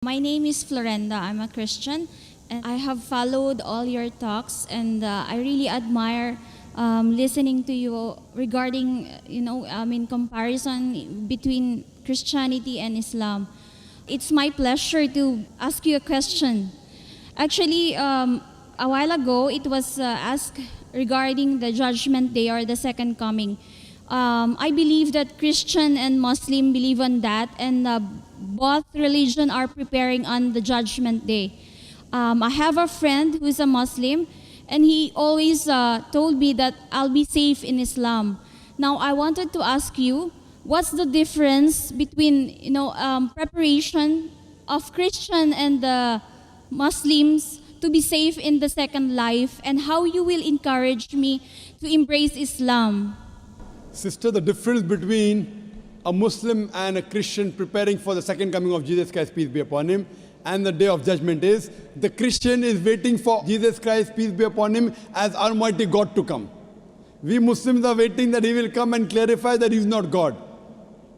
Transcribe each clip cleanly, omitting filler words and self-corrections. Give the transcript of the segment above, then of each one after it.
My name is Florenda. I'm a Christian, and I have followed all your talks, and I really admire listening to you regarding, comparison between Christianity and Islam. It's my pleasure to ask you a question. Actually, a while ago, it was asked regarding the Judgment Day or the Second Coming. I believe that Christian and Muslim believe on that, and both religions are preparing on the Judgment Day. I have a friend who is a Muslim, and he always told me that I'll be safe in Islam. Now, I wanted to ask you, what's the difference between preparation of Christian and the Muslims to be safe in the second life, and how you will encourage me to embrace Islam? Sister, the difference between a Muslim and a Christian preparing for the second coming of Jesus Christ, peace be upon him, and the day of judgment is, the Christian is waiting for Jesus Christ, peace be upon him, as Almighty God to come. We Muslims are waiting that he will come and clarify that he is not God.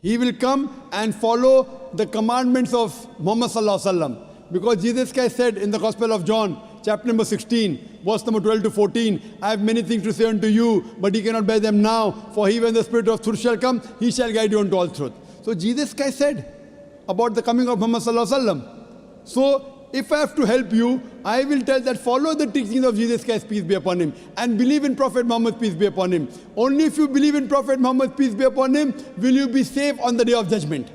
He will come and follow the commandments of Muhammad sallallahu alaihi wasallam. Because Jesus Christ said in the Gospel of John, chapter number 16, verse number 12 to 14, I have many things to say unto you, but ye cannot bear them now, for he, when the Spirit of truth shall come, he shall guide you unto all truth. So Jesus Christ said about the coming of Muhammad sallallahu alaihi wasallam. So if I have to help you, I will tell that follow the teachings of Jesus Christ, peace be upon him, and believe in Prophet Muhammad, peace be upon him. Only if you believe in Prophet Muhammad, peace be upon him, will you be safe on the day of judgment.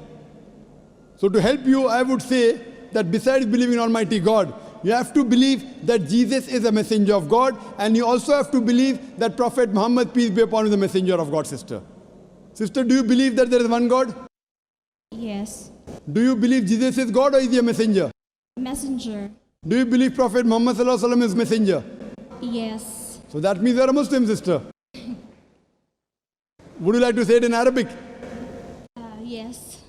So to help you, I would say that besides believing in Almighty God, you have to believe that Jesus is a messenger of God, and you also have to believe that Prophet Muhammad, peace be upon him, is the messenger of God, sister. Sister, do you believe that there is one God? Yes. Do you believe Jesus is God, or is he a messenger? Messenger. Do you believe Prophet Muhammad sallallahu alaihi wasallam is messenger? Yes. So that means you are a Muslim, sister. Would you like to say it in Arabic? Yes.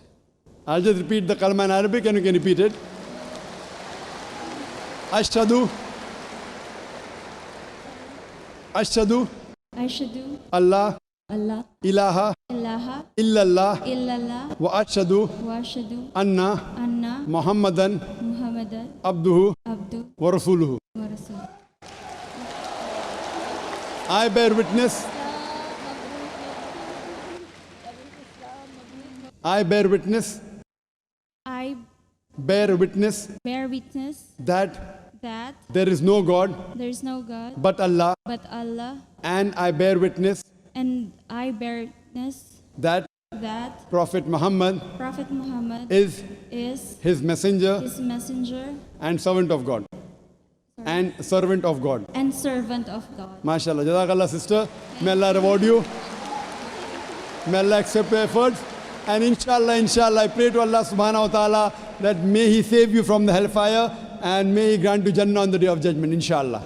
I'll just repeat the kalma in Arabic and you can repeat it. Ashhadu Allah ilaha illallah wa ashhadu anna Muhammadan abduhu wa rasuluhu. I bear witness that there is no God but Allah, and I bear witness that Prophet Muhammad is his messenger and servant of God. And servant of God. MashaAllah. Jazakallah, sister. May Allah reward you. May Allah accept your efforts. And inshallah, I pray to Allah subhanahu wa ta'ala that may he save you from the hellfire and may he grant you Jannah on the day of judgment, inshallah.